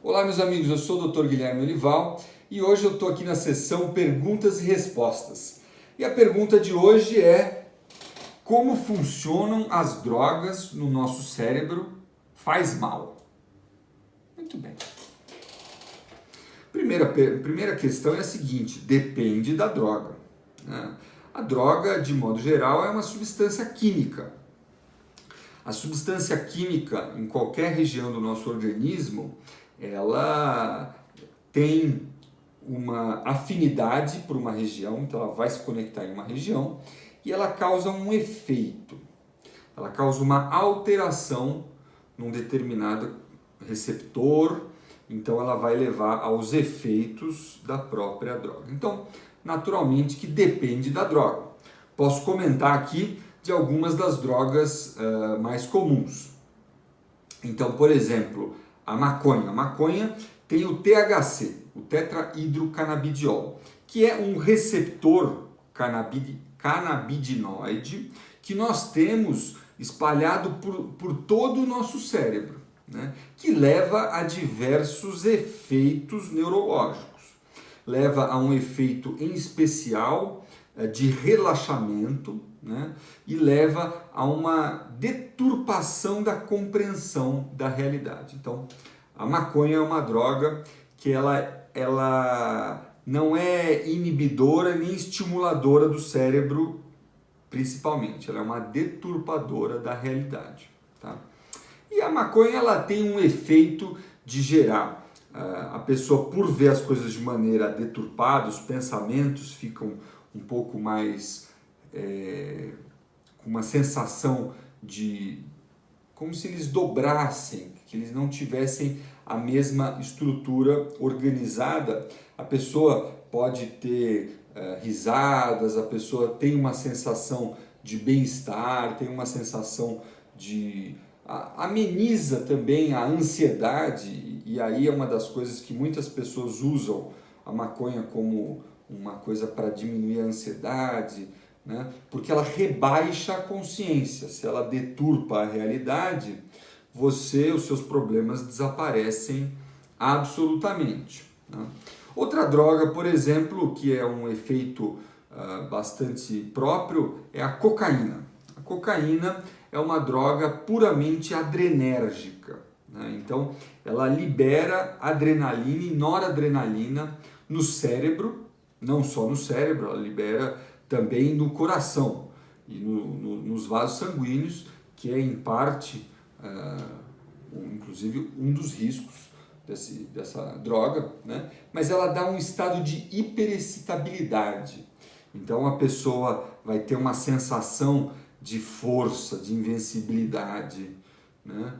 Olá meus amigos, eu sou o Dr. Guilherme Olival e hoje eu estou aqui na sessão Perguntas e Respostas. E a pergunta de hoje é: como funcionam as drogas no nosso cérebro? Faz mal? Muito bem. Primeira questão é a seguinte: depende da droga, né? A droga, de modo geral, é uma substância química. A substância química em qualquer região do nosso organismo, ela tem uma afinidade por uma região, então ela vai se conectar em uma região e ela causa um efeito. Ela causa uma alteração num determinado receptor, então ela vai levar aos efeitos da própria droga. Então, naturalmente que depende da droga. Posso comentar aqui de algumas das drogas mais comuns. Então, por exemplo, a maconha. A maconha tem o THC, o tetrahidrocanabidiol, que é um receptor canabidinoide que nós temos espalhado por todo o nosso cérebro, né? Que leva a diversos efeitos neurológicos. Leva a um efeito em especial de relaxamento, né? E leva a uma deturpação da compreensão da realidade. Então, a maconha é uma droga que ela não é inibidora nem estimuladora do cérebro, principalmente. Ela é uma deturpadora da realidade, tá? E a maconha ela tem um efeito de gerar a pessoa, por ver as coisas de maneira deturpada, os pensamentos ficam um pouco mais com uma sensação de como se eles dobrassem, que eles não tivessem a mesma estrutura organizada. A pessoa pode ter risadas, a pessoa tem uma sensação de bem-estar, tem uma sensação de ameniza também a ansiedade, e aí é uma das coisas que muitas pessoas usam a maconha como uma coisa para diminuir a ansiedade, né? Porque ela rebaixa a consciência. Se ela deturpa a realidade, os seus problemas desaparecem absolutamente, né? Outra droga, por exemplo, que é um efeito bastante próprio, é a cocaína. A cocaína é uma droga puramente adrenérgica, né? Então, ela libera adrenalina e noradrenalina no cérebro, não só no cérebro, ela libera também no coração e nos vasos sanguíneos, que é em parte, inclusive, um dos riscos dessa droga, né? Mas ela dá um estado de hiperexcitabilidade. Então a pessoa vai ter uma sensação de força, de invencibilidade, né?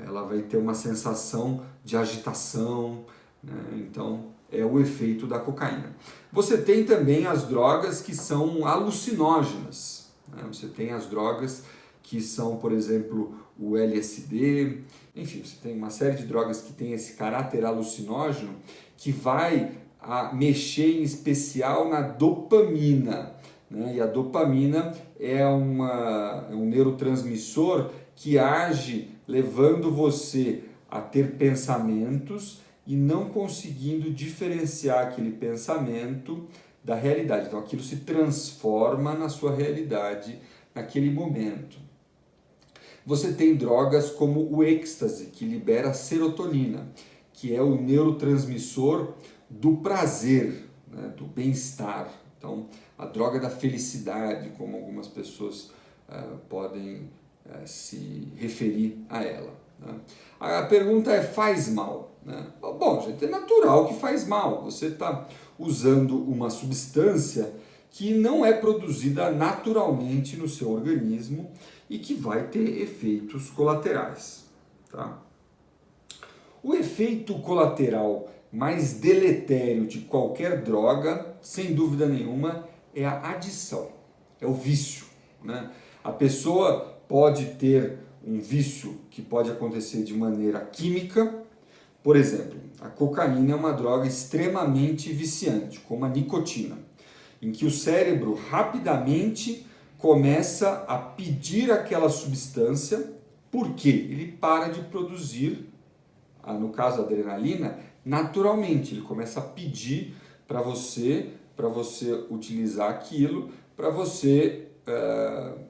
Ela vai ter uma sensação de agitação, né? Então é o efeito da cocaína. Você tem também as drogas que são alucinógenas, né? Você tem as drogas que são, por exemplo, o LSD, enfim, você tem uma série de drogas que tem esse caráter alucinógeno que vai mexer em especial na dopamina, né? E a dopamina é um neurotransmissor que age levando você a ter pensamentos e não conseguindo diferenciar aquele pensamento da realidade. Então aquilo se transforma na sua realidade naquele momento. Você tem drogas como o êxtase, que libera serotonina, que é o neurotransmissor do prazer, né, do bem-estar. Então, a droga da felicidade, como algumas pessoas podem se referir a ela, né? A pergunta é: faz mal, né? Bom, gente, é natural que faz mal. Você está usando uma substância que não é produzida naturalmente no seu organismo e que vai ter efeitos colaterais, tá? O efeito colateral mais deletério de qualquer droga, sem dúvida nenhuma, é a adição, é o vício, né? A pessoa pode ter um vício que pode acontecer de maneira química. Por exemplo, a cocaína é uma droga extremamente viciante, como a nicotina, em que o cérebro rapidamente começa a pedir aquela substância, porque ele para de produzir no caso a adrenalina, naturalmente, ele começa a pedir para você utilizar aquilo, para você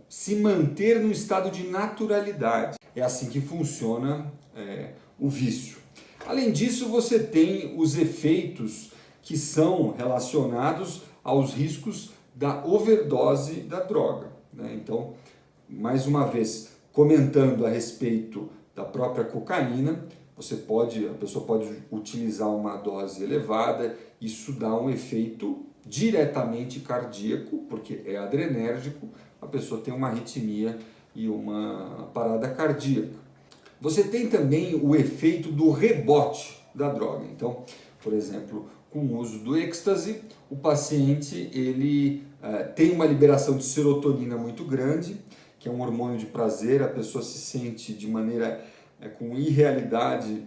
se manter no estado de naturalidade. É assim que funciona o vício. Além disso, você tem os efeitos que são relacionados aos riscos da overdose da droga, né? Então, mais uma vez, comentando a respeito da própria cocaína, a pessoa pode utilizar uma dose elevada, isso dá um efeito diretamente cardíaco, porque é adrenérgico, a pessoa tem uma arritmia e uma parada cardíaca. Você tem também o efeito do rebote da droga. Então, por exemplo, com o uso do êxtase, o paciente tem uma liberação de serotonina muito grande, que é um hormônio de prazer, a pessoa se sente de maneira com irrealidade,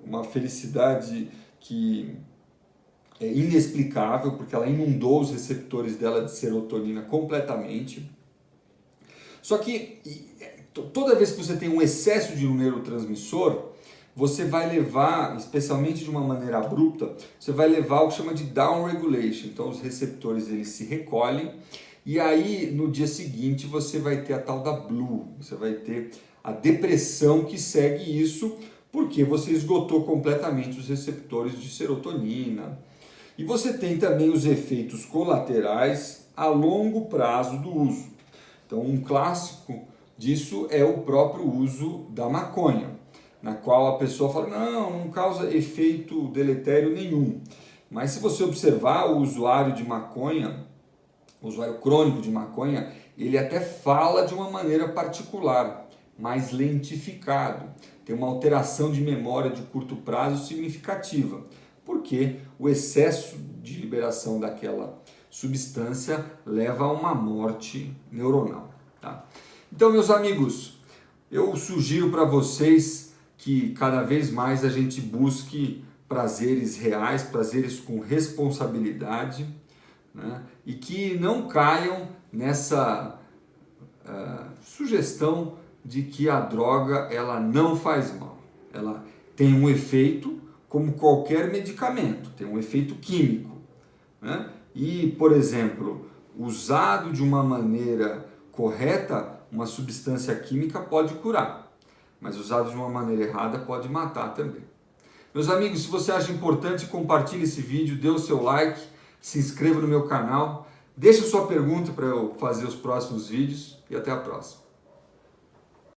uma felicidade que é inexplicável, porque ela inundou os receptores dela de serotonina completamente. Só que toda vez que você tem um excesso de um neurotransmissor, você vai levar, especialmente de uma maneira abrupta, você vai levar o que chama de downregulation. Então os receptores eles se recolhem e aí no dia seguinte você vai ter a tal da blue, você vai ter a depressão que segue isso, porque você esgotou completamente os receptores de serotonina. E você tem também os efeitos colaterais a longo prazo do uso. Então um clássico disso é o próprio uso da maconha, na qual a pessoa fala, não causa efeito deletério nenhum. Mas se você observar o usuário de maconha, o usuário crônico de maconha, ele até fala de uma maneira particular, mais lentificado. Tem uma alteração de memória de curto prazo significativa, porque o excesso de liberação daquela substância leva a uma morte neuronal. Tá? Então, meus amigos, eu sugiro para vocês que cada vez mais a gente busque prazeres reais, prazeres com responsabilidade, né? E que não caiam nessa sugestão de que a droga ela não faz mal. Ela tem um efeito como qualquer medicamento, tem um efeito químico, né? E, por exemplo, usado de uma maneira correta, uma substância química pode curar, mas usado de uma maneira errada pode matar também. Meus amigos, se você acha importante, compartilhe esse vídeo, dê o seu like, se inscreva no meu canal, deixe sua pergunta para eu fazer os próximos vídeos e até a próxima.